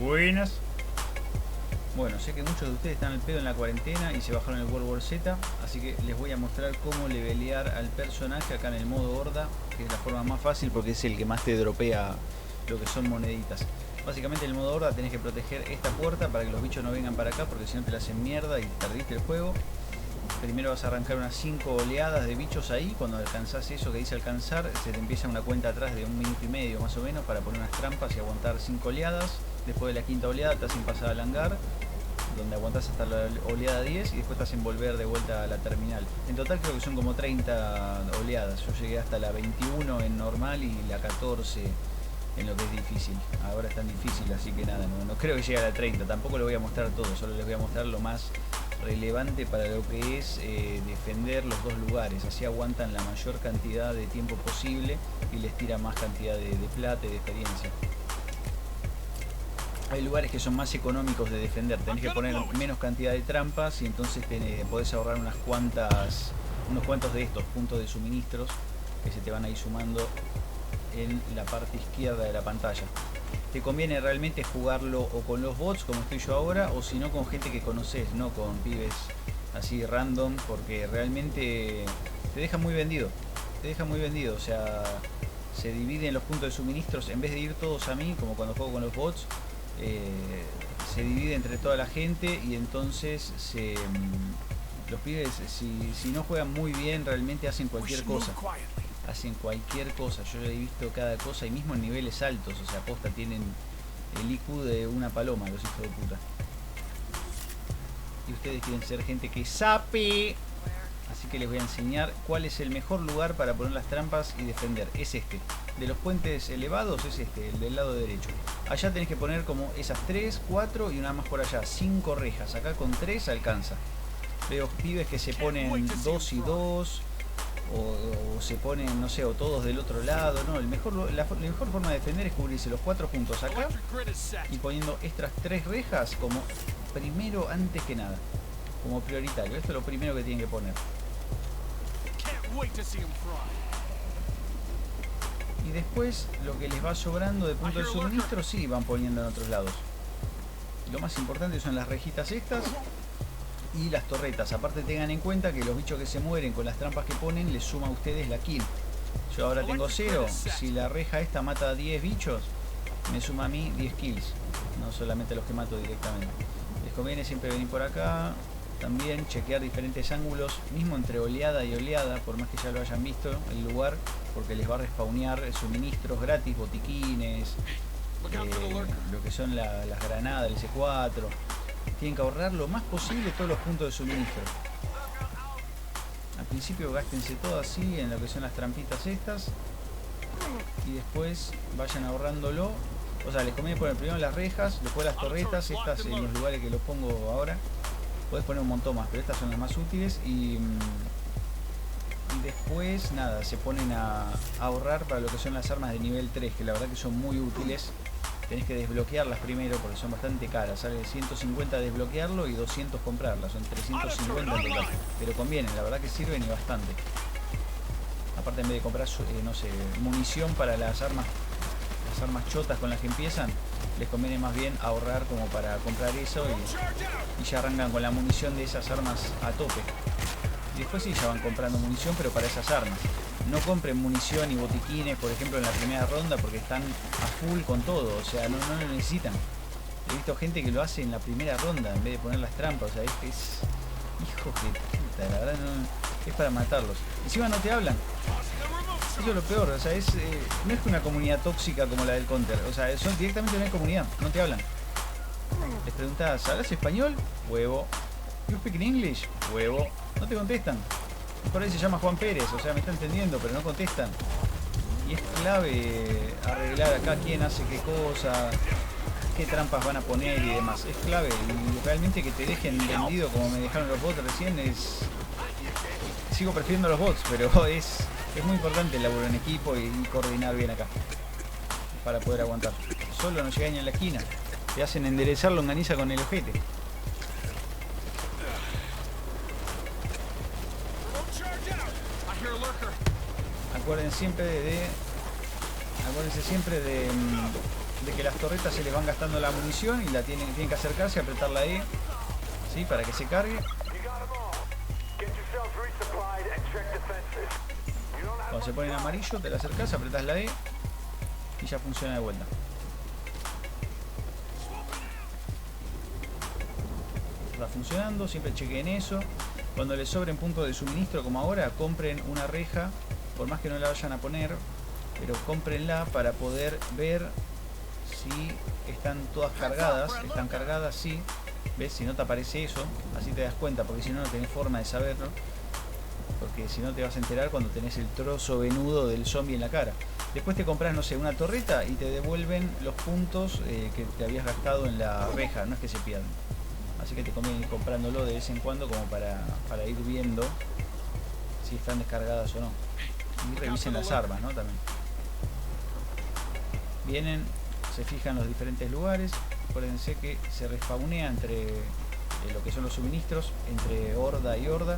Buenas. Bueno, sé que muchos de ustedes están al pedo en la cuarentena y se bajaron el World War Z, así que les voy a mostrar cómo levelear al personaje acá en el modo horda, que es la forma más fácil porque es el que más te dropea lo que son moneditas. Básicamente en el modo horda tenés que proteger esta puerta para que los bichos no vengan para acá, porque si no te la hacen mierda y perdiste el juego. Primero vas a arrancar unas 5 oleadas de bichos ahí. Cuando alcanzás eso que dice alcanzar, se te empieza una cuenta atrás de 1 minuto y medio más o menos para poner unas trampas y aguantar 5 oleadas. Después de la quinta oleada te hacen pasar al hangar, donde aguantás hasta la oleada 10 y después te hacen volver de vuelta a la terminal. En total creo que son como 30 oleadas. Yo llegué hasta la 21 en normal y la 14 en lo que es difícil. Ahora es tan difícil, así que nada, no creo que llegue a la 30. Tampoco lo voy a mostrar todo, solo les voy a mostrar lo más relevante para lo que es defender los dos lugares. Así aguantan la mayor cantidad de tiempo posible y les tira más cantidad de plata y de experiencia. Hay lugares que son más económicos de defender, tenés que poner menos cantidad de trampas y entonces podés ahorrar unos cuantos de estos puntos de suministros que se te van a ir sumando en la parte izquierda de la pantalla. Te conviene realmente jugarlo o con los bots como estoy yo ahora, o si no con gente que conoces, no con pibes así random, porque realmente te deja muy vendido. O sea, se dividen los puntos de suministros, en vez de ir todos a mí, como cuando juego con los bots, se divide entre toda la gente y entonces los pibes si no juegan muy bien realmente hacen cualquier cosa. Yo he visto cada cosa y mismo en niveles altos, o sea, posta tienen el IQ de una paloma los hijos de puta. Y ustedes quieren ser gente que sabe, así que les voy a enseñar cuál es el mejor lugar para poner las trampas y defender. Es este, de los puentes elevados es este, el del lado derecho. Allá tenés que poner como esas 3, 4 y una más por allá, 5 rejas. Acá con 3 alcanza. Veo pibes que se ponen 2 y 2. O se ponen, no sé, o todos del otro lado. No, la mejor forma de defender es cubrirse los 4 puntos acá y poniendo estas 3 rejas como primero, antes que nada, como prioritario. Esto es lo primero que tienen que poner. Y después lo que les va sobrando de puntos de suministro sí van poniendo en otros lados. Lo más importante son las rejitas estas y las torretas. Aparte tengan en cuenta que los bichos que se mueren con las trampas que ponen les suma a ustedes la kill. Yo ahora tengo 0. Si la reja esta mata a 10 bichos, me suma a mí 10 kills. No solamente los que mato directamente. Les conviene siempre venir por acá. También chequear diferentes ángulos, mismo entre oleada y oleada, por más que ya lo hayan visto el lugar, porque les va a respawnear suministros gratis, botiquines, lo que son las granadas, el C4. Tienen que ahorrar lo más posible todos los puntos de suministro. Al principio gástense todo así en lo que son las trampitas estas. Y después vayan ahorrándolo. O sea, les conviene poner primero las rejas, después las torretas, estas en los lugares que los pongo ahora. Puedes poner un montón más, pero estas son las más útiles. Y después, nada, se ponen a ahorrar para lo que son las armas de nivel 3, que la verdad que son muy útiles. Tenés que desbloquearlas primero porque son bastante caras. Sale 150 desbloquearlo y 200 comprarlas. Son 350 en total. Pero convienen, la verdad que sirven y bastante. Aparte, en vez de comprar, no sé, munición para las armas chotas con las que empiezan, les conviene más bien ahorrar como para comprar eso y ya arrancan con la munición de esas armas a tope. Y después sí, ya van comprando munición, pero para esas armas. No compren munición y botiquines, por ejemplo, en la primera ronda porque están a full con todo, o sea, no lo necesitan. He visto gente que lo hace en la primera ronda en vez de poner las trampas, o sea, es hijos de puta, la verdad es para matarlos. Encima no te hablan. Eso es lo peor, o sea, no es una comunidad tóxica como la del Counter, o sea, son directamente una comunidad, no te hablan. Les preguntás, ¿hablas español? Huevo. ¿You speak English? Huevo. No te contestan. Por ahí se llama Juan Pérez, o sea, me está entendiendo, pero no contestan. Y es clave arreglar acá quién hace qué cosa, qué trampas van a poner y demás. Es clave, y realmente que te dejen vendido como me dejaron los bots recién es... Sigo prefiriendo los bots, pero es muy importante el laburo en equipo y coordinar bien acá para poder aguantar. Solo no llegan ni a la esquina, te hacen enderezar longaniza con el ojete. Acuérdense siempre de de que las torretas se les van gastando la munición y tienen que acercarse y apretar la E, ¿sí? Para que se cargue. Cuando se pone en amarillo, te la acercas, apretas la E y ya funciona de vuelta. Va funcionando, siempre chequen eso. Cuando les sobren puntos de suministro como ahora, compren una reja, por más que no la vayan a poner, pero cómprenla para poder ver si están todas cargadas. Están cargadas, sí. ¿Ves? Si no te aparece eso, así te das cuenta, porque si no, no tenés forma de saberlo. Porque si no te vas a enterar cuando tenés el trozo venudo del zombie en la cara. Después te compras, no sé, una torreta y te devuelven los puntos que te habías gastado en la reja, no es que se pierdan. Así que te conviene ir comprándolo de vez en cuando como para ir viendo si están descargadas o no. Y revisen las armas, ¿no? También. Vienen, se fijan los diferentes lugares. Acuérdense que se respawnea entre lo que son los suministros, entre horda y horda.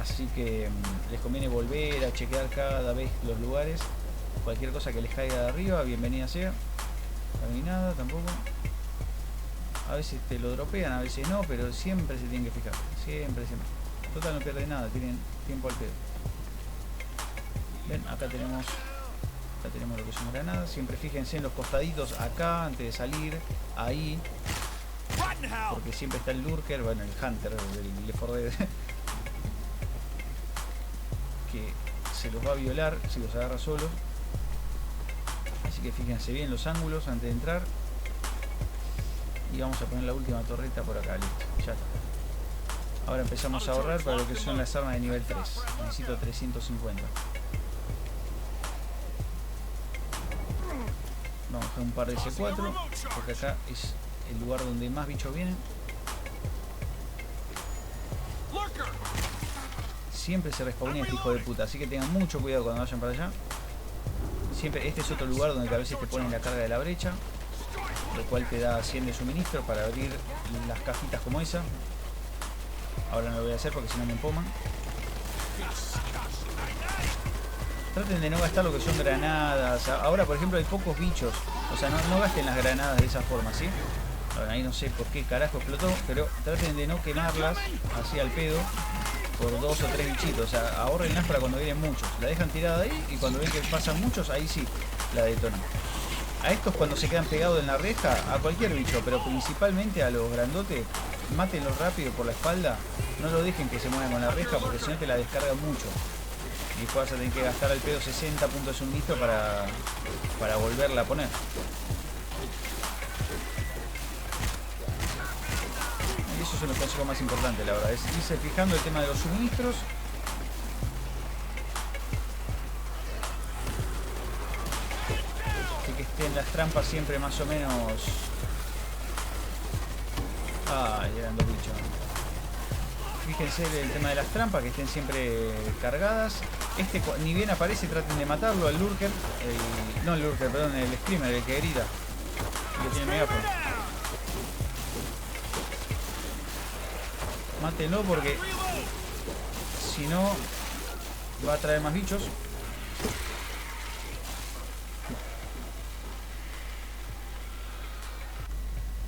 Así que les conviene volver a chequear cada vez los lugares. Cualquier cosa que les caiga de arriba, bienvenida sea. No hay nada tampoco. A veces te lo dropean, a veces no, pero siempre se tienen que fijar. Siempre, siempre. Total, no pierden nada, tienen tiempo al pedo. Ven, acá tenemos lo que son granadas. Siempre fíjense en los costaditos acá, antes de salir, ahí. Porque siempre está el lurker, bueno, el hunter del Left 4 Dead. Que se los va a violar si los agarra solos. Así que fíjense bien los ángulos antes de entrar. Y vamos a poner la última torreta por acá, listo, ya está. Ahora empezamos a ahorrar para lo que son las armas de nivel 3. Necesito 350. Vamos a dejar un par de C4, porque acá es el lugar donde más bichos vienen. Siempre se respawnea este hijo de puta, así que tengan mucho cuidado cuando vayan para allá. Siempre, este es otro lugar donde a veces te ponen la carga de la brecha, lo cual te da 100 de suministro para abrir las cajitas como esa. Ahora no lo voy a hacer porque si no me empoman. Traten de no gastar lo que son granadas. Ahora, por ejemplo, hay pocos bichos. O sea, no gasten las granadas de esa forma, ¿sí? Ahora, ahí no sé por qué carajo explotó, pero traten de no quemarlas así al pedo por 2 o 3 bichitos. O sea, ahorrenlas para cuando vienen muchos. La dejan tirada ahí y cuando ven que pasan muchos, ahí sí la detonan. A estos, cuando se quedan pegados en la reja, a cualquier bicho, pero principalmente a los grandotes, mátenlos rápido por la espalda. No lo dejen que se muevan con la reja porque si no te la descargan mucho. Y después vas a tener que gastar al pedo 60 puntos de suministro para volverla a poner. Y esos son los consejos más importantes, la verdad. Es irse fijando el tema de los suministros. Que estén las trampas siempre más o menos... Ah, eran dos bichos. Fíjense el tema de las trampas, que estén siempre cargadas. Este ni bien aparece, traten de matarlo al lurker. No el lurker, perdón, el screamer, el que grita. El que tiene megáfono. Mátenlo porque si no va a traer más bichos.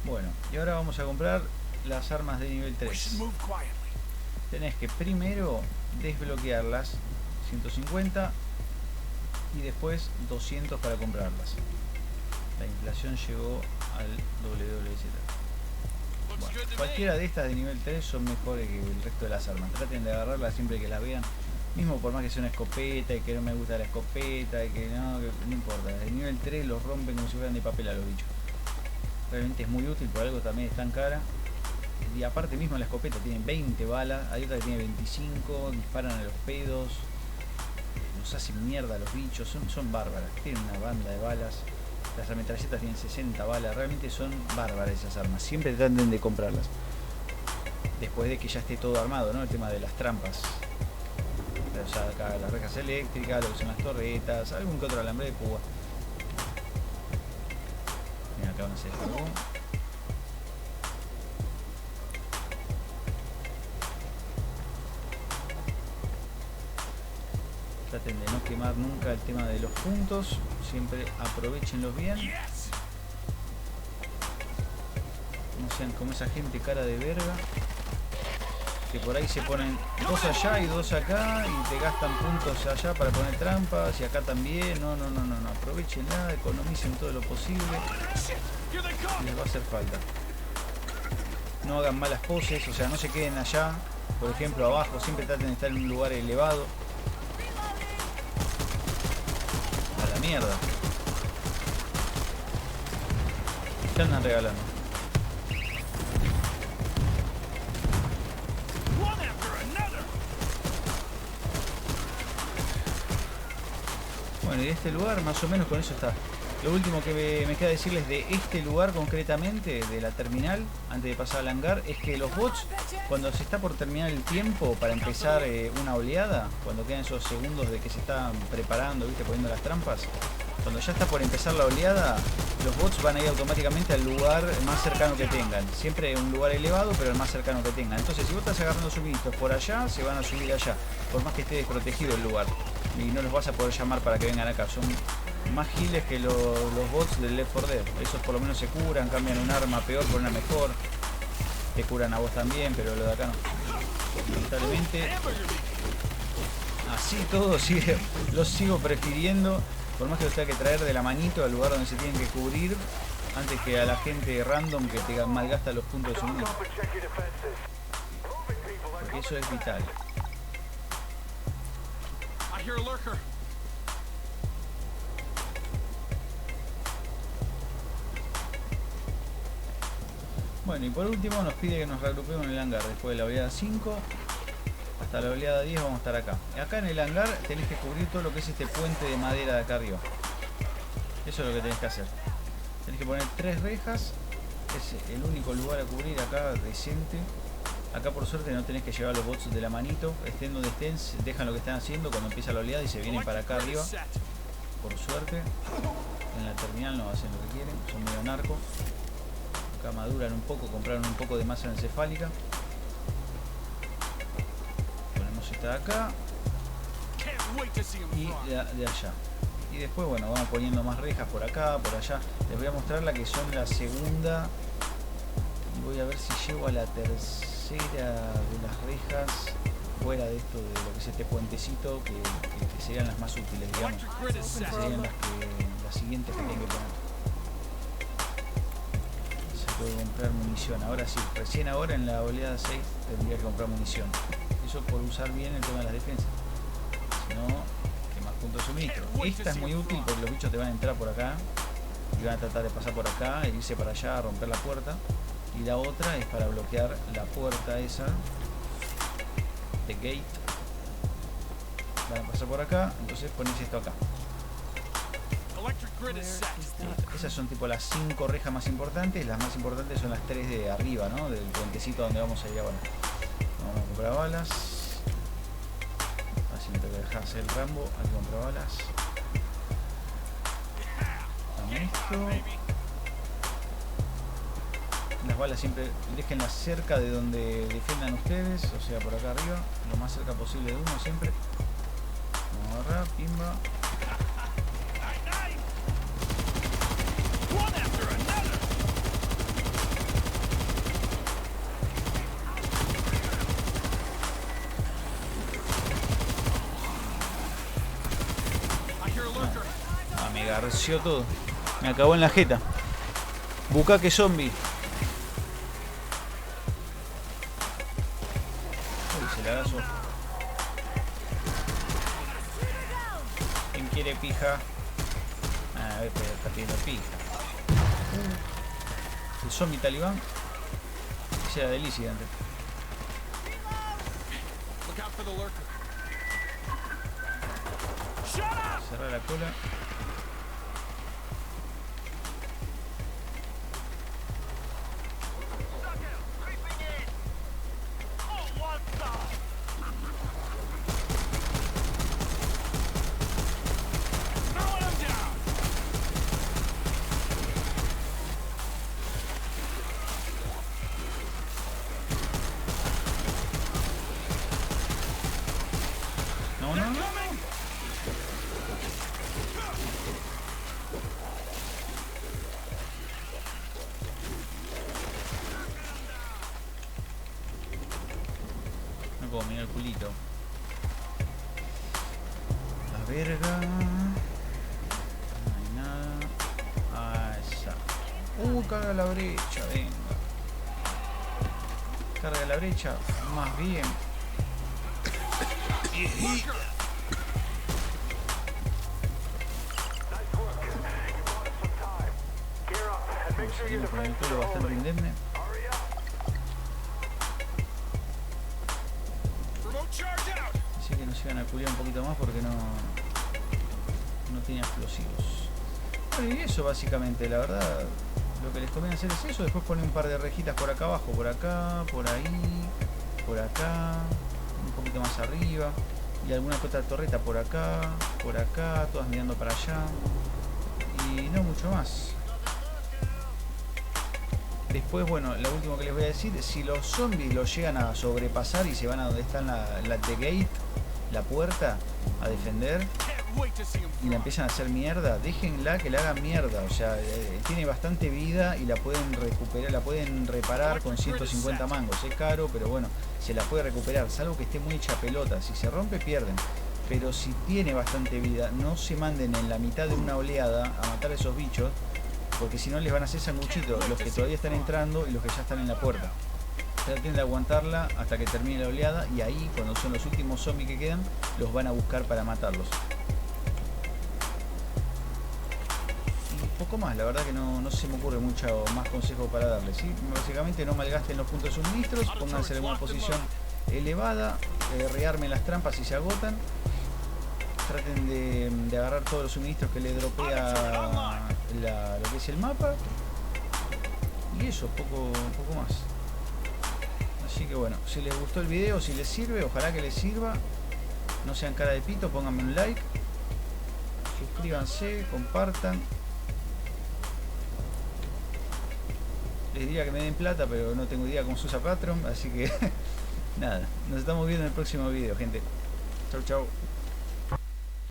Bueno, y ahora vamos a comprar las armas de nivel 3. Tenés que primero desbloquearlas, 150, y después 200 para comprarlas. La inflación llegó al WZ. Bueno, cualquiera de estas de nivel 3 son mejores que el resto de las armas. Traten de agarrarlas siempre que las vean. Mismo por más que sea una escopeta y que no me gusta la escopeta y que no importa. De nivel 3 los rompen como si fueran de papel a los bichos. Realmente es muy útil, por algo también es tan cara. Y aparte mismo la escopeta tiene 20 balas, hay otra que tiene 25, disparan a los pedos, nos hacen mierda a los bichos, son bárbaras, tienen una banda de balas. Las ametralletas tienen 60 balas, realmente son bárbaras esas armas, siempre traten de comprarlas. Después de que ya esté todo armado, ¿no? El tema de las trampas. O sea, acá las rejas eléctricas, lo que son las torretas, algún que otro alambre de púa. Mira, acá van a hacer algo. Traten de no quemar nunca el tema de los puntos, siempre aprovechenlos bien. sean como esa gente cara de verga. Que por ahí se ponen 2 allá y 2 acá y te gastan puntos allá para poner trampas y acá también. No. Aprovechenla, economicen todo lo posible. Les va a hacer falta. No hagan malas poses, o sea, no se queden allá. Por ejemplo, abajo, siempre traten de estar en un lugar elevado. A la mierda. ¿Qué andan regalando? Bueno, y de este lugar más o menos con eso está. Lo último que me queda decirles de este lugar concretamente, de la terminal, antes de pasar al hangar, es que los bots, cuando se está por terminar el tiempo para empezar una oleada, cuando quedan esos segundos de que se están preparando, ¿viste? Poniendo las trampas, cuando ya está por empezar la oleada, los bots van a ir automáticamente al lugar más cercano que tengan. Siempre un lugar elevado, pero el más cercano que tengan. Entonces, si vos estás agarrando suministros por allá, se van a subir allá, por más que esté desprotegido el lugar. Y no los vas a poder llamar para que vengan acá. Son más giles que los bots del Left 4 Dead. Esos por lo menos se curan, cambian un arma peor por una mejor. Te curan a vos también, pero lo de acá no. Lamentablemente, así todo los sigo prefiriendo. Por más que los tenga que traer de la manito al lugar donde se tienen que cubrir, antes que a la gente random que te malgasta los puntos de suministro. Porque eso es vital. Bueno, y por último nos pide que nos reagrupemos en el hangar. Después de la oleada 5 hasta la oleada 10 vamos a estar acá. Acá en el hangar tenés que cubrir todo lo que es este puente de madera de acá arriba. Eso es lo que tenés que hacer. Tenés que poner 3 rejas. Es el único lugar a cubrir acá decente. Acá por suerte no tenés que llevar los bots de la manito. Estén donde estén, dejan lo que están haciendo cuando empieza la oleada y se vienen para acá arriba. Por suerte. En la terminal no hacen lo que quieren. Son medio narcos. Acá maduran un poco, compraron un poco de masa encefálica. Ponemos esta de acá. Y de allá. Y después, bueno, vamos poniendo más rejas por acá, por allá. Les voy a mostrar la que son la segunda. Y voy a ver si llego a la tercera de las rejas. Fuera de esto, de lo que es este puentecito, que serían las más útiles, digamos. Serían las siguientes que tienen que poner. Puedo comprar munición, ahora sí, recién ahora en la oleada 6 tendría que comprar munición. Eso por usar bien el tema de las defensas. Si no, que más puntos de suministro. Esta es muy útil porque los bichos te van a entrar por acá y van a tratar de pasar por acá e irse para allá a romper la puerta. Y la otra es para bloquear la puerta esa de gate. Van a pasar por acá, entonces pones esto acá. Esas son tipo las 5 rejas más importantes. Las más importantes son las 3 de arriba, ¿no? Del puentecito donde vamos a ir ahora. Vamos a comprar balas. Así me tengo que dejar hacer el Rambo. Hay que comprar balas. Dame esto. Las balas siempre déjenlas cerca de donde defiendan ustedes. O sea, por acá arriba. Lo más cerca posible de uno siempre. Vamos a agarrar, pimba. Me garció todo. Me acabó en la jeta. Bucaque zombie. Uy, se la agazo. ¿Quién quiere pija? A ver, pero está pidiendo pija. El zombie talibán. Sea delicia antes. Cerrar la cola. La verga. No hay nada. Ah, esa. Carga la brecha, venga. Carga la brecha, más bien. Seguimos con el pelo bastante indemne. Así que nos iban a culiar un poquito más porque no tiene explosivos. Bueno, y eso básicamente, la verdad, lo que les conviene hacer es eso. Después poner un par de rejitas por acá abajo, por acá, por ahí, por acá, un poquito más arriba. Y alguna que otra torreta por acá, todas mirando para allá. Y no mucho más. Después, bueno, lo último que les voy a decir, si los zombies los llegan a sobrepasar y se van a donde está la The Gate, la puerta, a defender, y la empiezan a hacer mierda, déjenla que la hagan mierda. O sea, tiene bastante vida y la pueden recuperar, la pueden reparar con 150 mangos. Es caro, pero bueno, se la puede recuperar, salvo que esté muy hecha pelota. Si se rompe, pierden. Pero si tiene bastante vida, no se manden en la mitad de una oleada a matar a esos bichos, porque si no les van a hacer sanguchitos los que todavía están entrando y los que ya están en la puerta. Traten de aguantarla hasta que termine la oleada, y ahí, cuando son los últimos zombies que quedan, los van a buscar para matarlos. Y poco más, la verdad que no se me ocurre mucho más consejo para darles, ¿sí? Básicamente no malgasten los puntos de suministros, pónganse en una posición elevada, rearmen las trampas si se agotan. Traten de agarrar todos los suministros que le dropea lo que es el mapa. Y eso, poco más. Así que bueno, si les gustó el video, si les sirve, ojalá que les sirva. No sean cara de pito, pónganme un like. Suscríbanse, compartan. Les diría que me den plata, pero no tengo idea cómo se usa Patreon. Así que nada, nos estamos viendo en el próximo video, gente. Chau, chau.